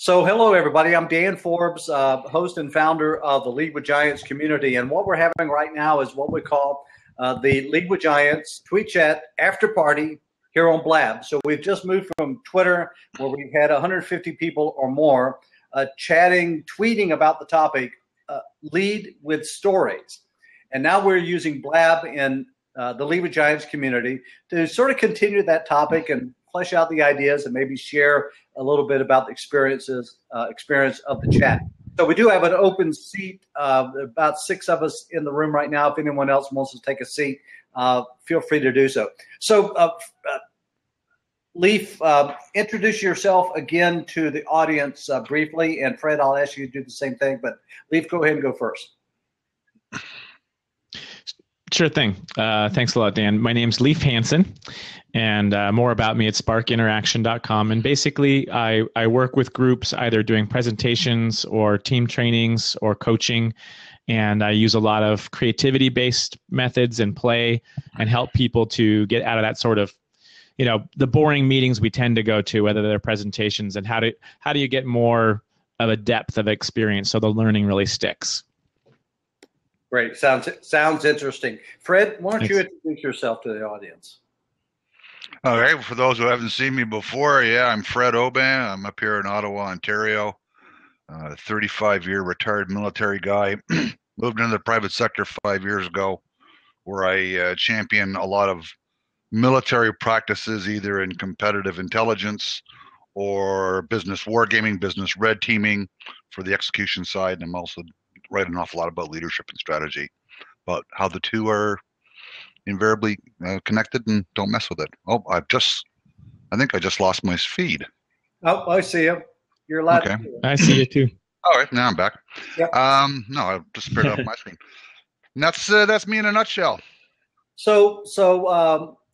So hello, everybody. I'm Dan Forbes, host and founder of the Lead with Giants community. And what we're having right now is what we call the Lead with Giants Tweetchat AfterParty here on Blab. So we've just moved from Twitter, where we've had 150 people or more chatting, tweeting about the topic, Lead with Stories. And now we're using Blab in the Lead with Giants community to sort of continue that topic and flesh out the ideas and maybe share a little bit about the experience of the chat. So we do have an open seat, about 6 of us in the room right now. If anyone else wants to take a seat, feel free to do so. So Leaf, introduce yourself again to the audience briefly, and Fred, I'll ask you to do the same thing, but Leaf, go ahead and go first. Sure thing. Thanks a lot, Dan. My name's Leif Hansen, and more about me at sparkinteraction.com. And basically, I work with groups either doing presentations or team trainings or coaching, and I use a lot of creativity-based methods and play and help people to get out of that sort of, the boring meetings we tend to go to, whether they're presentations, and how do you get more of a depth of experience so the learning really sticks. Great. Sounds interesting. Fred, why don't you introduce yourself to the audience? All right. For those who haven't seen me before, I'm Fred Oban. I'm up here in Ottawa, Ontario. 35-year retired military guy. Moved into the private sector 5 years ago, where I champion a lot of military practices, either in competitive intelligence or business wargaming, business red teaming for the execution side. And I'm also write an awful lot about leadership and strategy, but how the two are invariably connected, and don't mess with it. Oh, I think I just lost my feed. Oh, I see you. You're allowed. Okay. I see you too. All right, now I'm back. Yep. No, I just disappeared off my screen. And that's me in a nutshell. So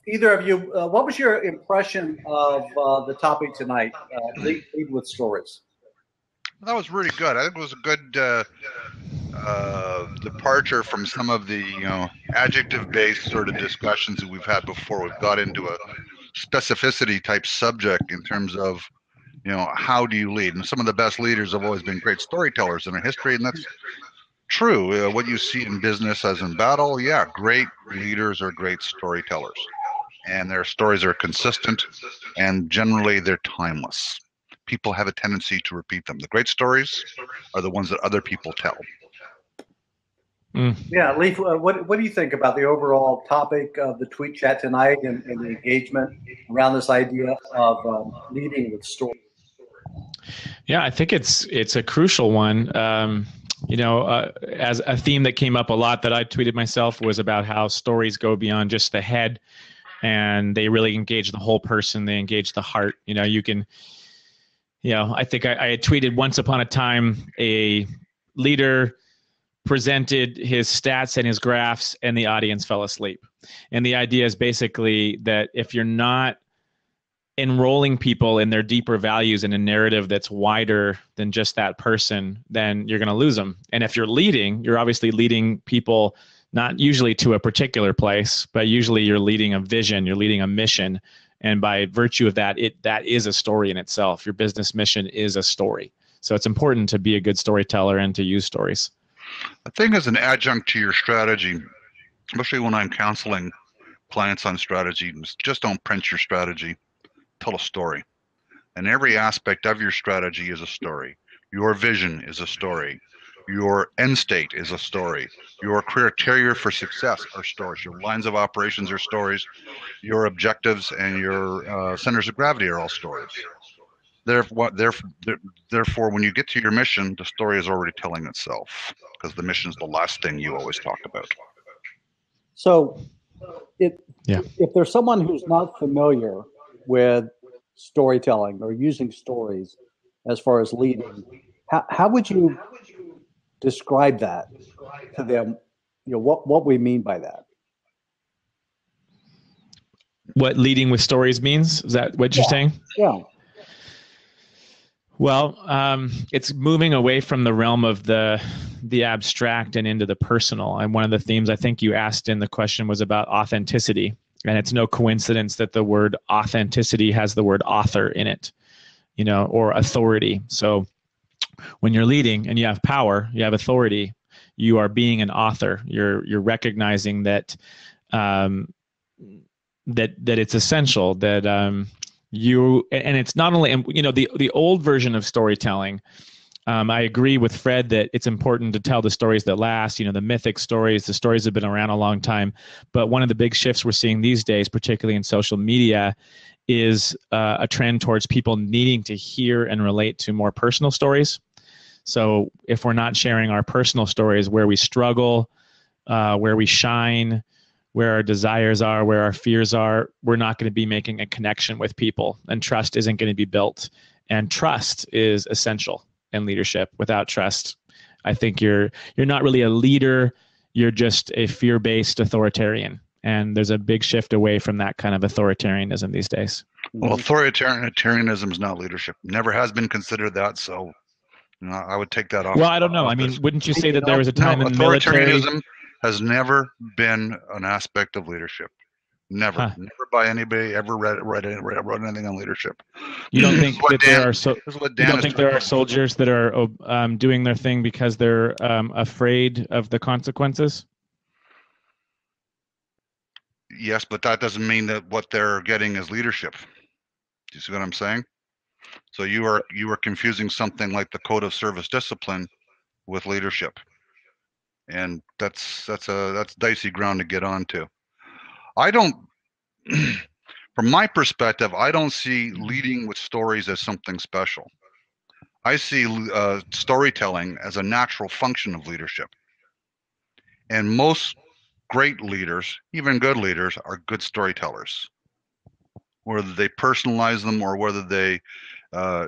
either of you, what was your impression of the topic tonight? Lead with Stories. That was really good. I think it was a good departure from some of the adjective-based sort of discussions that we've had before. We've got into a specificity type subject in terms of how do you lead? And some of the best leaders have always been great storytellers in our history, and that's true. What you see in business as in battle, great leaders are great storytellers, and their stories are consistent, and generally they're timeless. People have a tendency to repeat them. The great stories are the ones that other people tell. Yeah, Leif, what do you think about the overall topic of the tweet chat tonight and the engagement around this idea of leading with stories? Yeah, I think it's a crucial one. As a theme that came up a lot that I tweeted myself was about how stories go beyond just the head, and they really engage the whole person. They engage the heart. I think I had tweeted once upon a time a leader presented his stats and his graphs and the audience fell asleep. And the idea is basically that if you're not enrolling people in their deeper values in a narrative that's wider than just that person, then you're going to lose them. And if you're leading, you're obviously leading people not usually to a particular place, but usually you're leading a vision, you're leading a mission. And by virtue of that, that is a story in itself. Your business mission is a story. So it's important to be a good storyteller and to use stories. I think as an adjunct to your strategy, especially when I'm counseling clients on strategy, just don't print your strategy. Tell a story. And every aspect of your strategy is a story. Your vision is a story. Your end state is a story. Your criteria for success are stories. Your lines of operations are stories. Your objectives and your centers of gravity are all stories. Therefore, when you get to your mission, the story is already telling itself, because the mission is the last thing you always talk about. So if there's someone who's not familiar with storytelling or using stories as far as leading, how would you describe that to them? What we mean by that. What leading with stories means? Is that what you're saying? Yeah. Well, it's moving away from the realm of the abstract and into the personal. And one of the themes I think you asked in the question was about authenticity. And it's no coincidence that the word authenticity has the word author in it. or authority. So when you're leading and you have power, you have authority, you are being an author. You're recognizing that that it's essential that and it's not only, the old version of storytelling. I agree with Fred that it's important to tell the stories that last, the mythic stories, the stories have been around a long time. But one of the big shifts we're seeing these days, particularly in social media, is a trend towards people needing to hear and relate to more personal stories. So if we're not sharing our personal stories, where we struggle, where we shine, where our desires are, where our fears are, we're not going to be making a connection with people, and trust isn't going to be built. And trust is essential in leadership. Without trust, I think you're not really a leader. You're just a fear-based authoritarian. And there's a big shift away from that kind of authoritarianism these days. Well, authoritarianism is not leadership. Never has been considered that. So I would take that off. Well, I don't know. I mean, wouldn't you say that there was a time in the military? Authoritarianism has never been an aspect of leadership. Never by anybody ever wrote anything on leadership. You don't think that there are soldiers that are doing their thing because they're afraid of the consequences? Yes, but that doesn't mean that what they're getting is leadership. Do you see what I'm saying? So you are confusing something like the code of service discipline with leadership, and that's dicey ground to get onto. From my perspective, I don't see leading with stories as something special. I see storytelling as a natural function of leadership. And most great leaders, even good leaders, are good storytellers. Whether they personalize them or whether they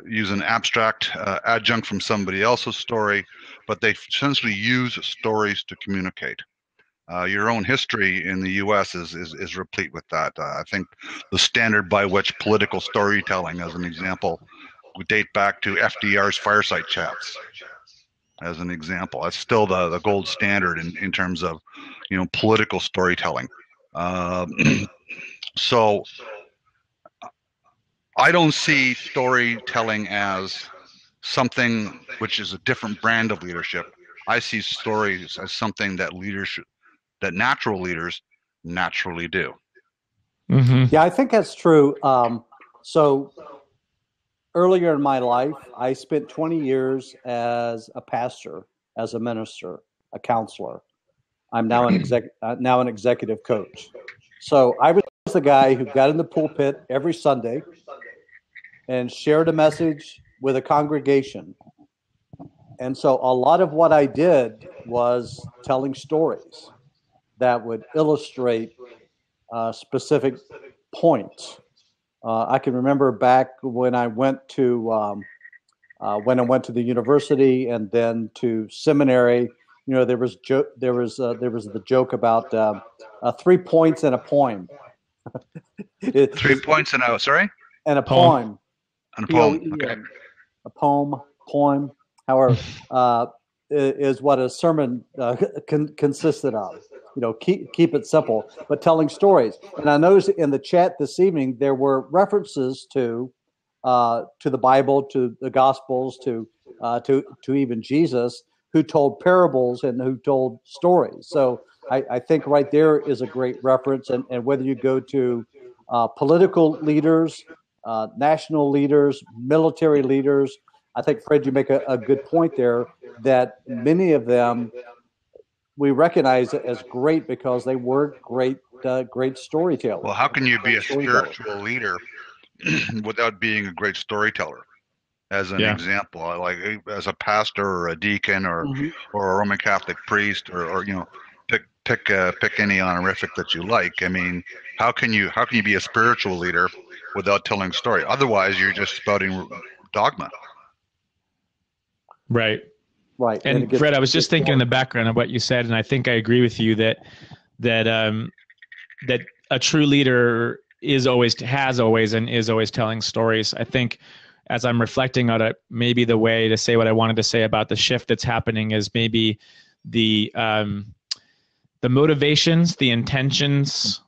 use an abstract adjunct from somebody else's story, but they essentially use stories to communicate. Your own history in the U.S. is replete with that. I think the standard by which political storytelling, as an example, would date back to FDR's fireside chats. As an example, that's still the gold standard in terms of political storytelling. So I don't see storytelling as something which is a different brand of leadership. I see stories as something that natural leaders naturally do. Mm-hmm. Yeah, I think that's true. So earlier in my life, I spent 20 years as a pastor, as a minister, a counselor. I'm now an executive coach. So I was the guy who got in the pulpit every Sunday and shared a message with a congregation. And so a lot of what I did was telling stories that would illustrate specific points. I can remember back when I went to the university and then to seminary. There was the joke about 3 points in a poem. 3 points in and a poem. And a poem. Okay. A poem. However, is what a sermon consisted of. Keep it simple, but telling stories. And I noticed in the chat this evening there were references to the Bible, to the Gospels, to even Jesus, who told parables and who told stories. So I think right there is a great reference. And whether you go to political leaders, national leaders, military leaders, I think, Fred, you make a good point there that many of them we recognize it as great because they were great storytellers. Well, how can you be a spiritual leader without being a great storyteller? As an example, like as a pastor or a deacon or a Roman Catholic priest or pick any honorific that you like. I mean, how can you be a spiritual leader without telling story? Otherwise, you're just spouting dogma. Right. And Fred, I was just thinking in the background of what you said, and I think I agree with you that a true leader has always and is always telling stories. I think as I'm reflecting on it, maybe the way to say what I wanted to say about the shift that's happening is maybe the motivations, the intentions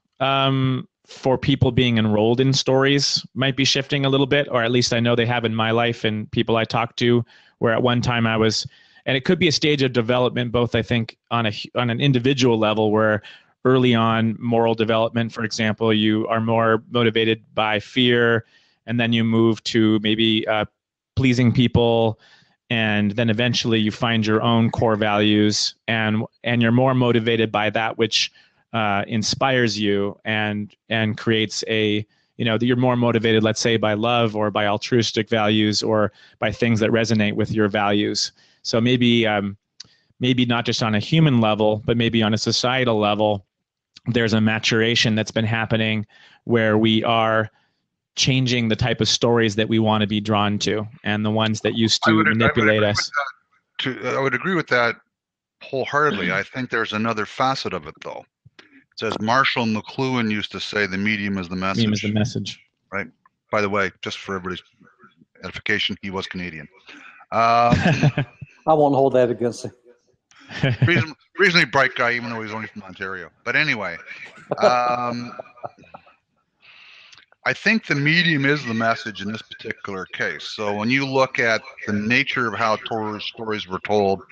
for people being enrolled in stories might be shifting a little bit, or at least I know they have in my life and people I talk to, where at one time I was, and it could be a stage of development, both I think on an individual level, where early on moral development, for example, you are more motivated by fear, and then you move to maybe pleasing people, and then eventually you find your own core values, and you're more motivated by that which inspires you and creates a, you're more motivated, let's say, by love or by altruistic values or by things that resonate with your values. So maybe not just on a human level, but maybe on a societal level, there's a maturation that's been happening where we are changing the type of stories that we want to be drawn to, and the ones that used to manipulate us. I would agree with that wholeheartedly. I think there's another facet of it, though. It says Marshall McLuhan used to say, "The medium is the message." Medium is the message. Right. By the way, just for everybody's edification, he was Canadian. I won't hold that against him. Reasonably bright guy, even though he's only from Ontario. But anyway, I think the medium is the message in this particular case. So when you look at the nature of how stories were told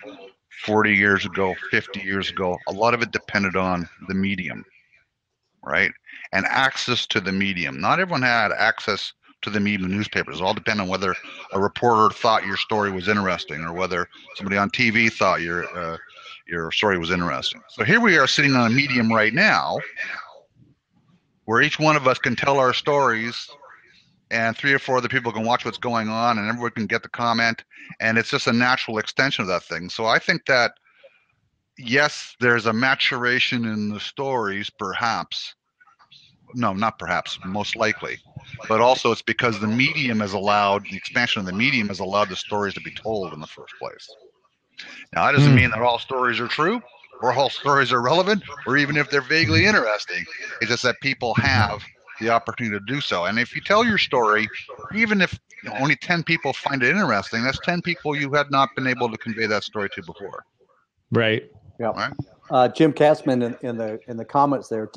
40 years ago, 50 years ago, a lot of it depended on the medium, right? And access to the medium. Not everyone had access to the medium newspapers. It all depended on whether a reporter thought your story was interesting or whether somebody on TV thought your story was interesting. So here we are sitting on a medium right now where each one of us can tell our stories and 3 or 4 other people can watch what's going on and everyone can get the comment, and it's just a natural extension of that thing. So I think that, yes, there's a maturation in the stories, perhaps. No, not perhaps, most likely. But also it's because the medium has allowed, the expansion of the medium has allowed the stories to be told in the first place. Now, that doesn't mean that all stories are true, or all stories are relevant, or even if they're vaguely interesting. It's just that people have the opportunity to do so. And if you tell your story, even if only 10 people find it interesting, that's 10 people you had not been able to convey that story to before. Right. Yeah. Right? Jim Katzman in the comments there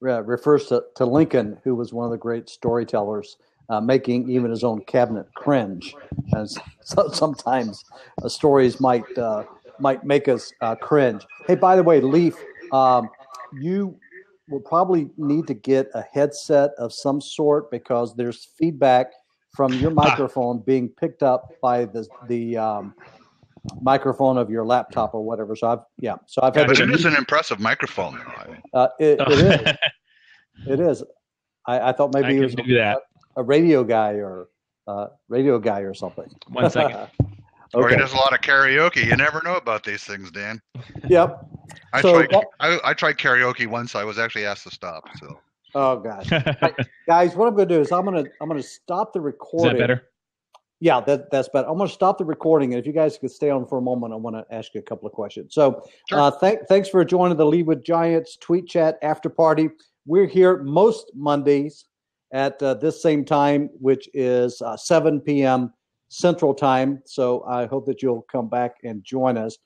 refers to Lincoln, who was one of the great storytellers, making even his own cabinet cringe. And so sometimes stories might make us cringe. Hey, by the way, Leaf, you will probably need to get a headset of some sort because there's feedback from your microphone being picked up by the microphone of your laptop or whatever. So I've had. But it is an impressive microphone. It is. It is. I thought maybe it was a radio guy or something. 1 second. Okay. Or he does a lot of karaoke. You never know about these things, Dan. Yep. I tried karaoke once. I was actually asked to stop. So. Oh gosh, guys, what I'm going to do is I'm going to stop the recording. Is that better? Yeah, that's better. I'm going to stop the recording, and if you guys could stay on for a moment, I want to ask you a couple of questions. So, sure. Thanks for joining the Lead with Giants Tweet Chat After Party. We're here most Mondays at this same time, which is 7 p.m. Central Time. So I hope that you'll come back and join us.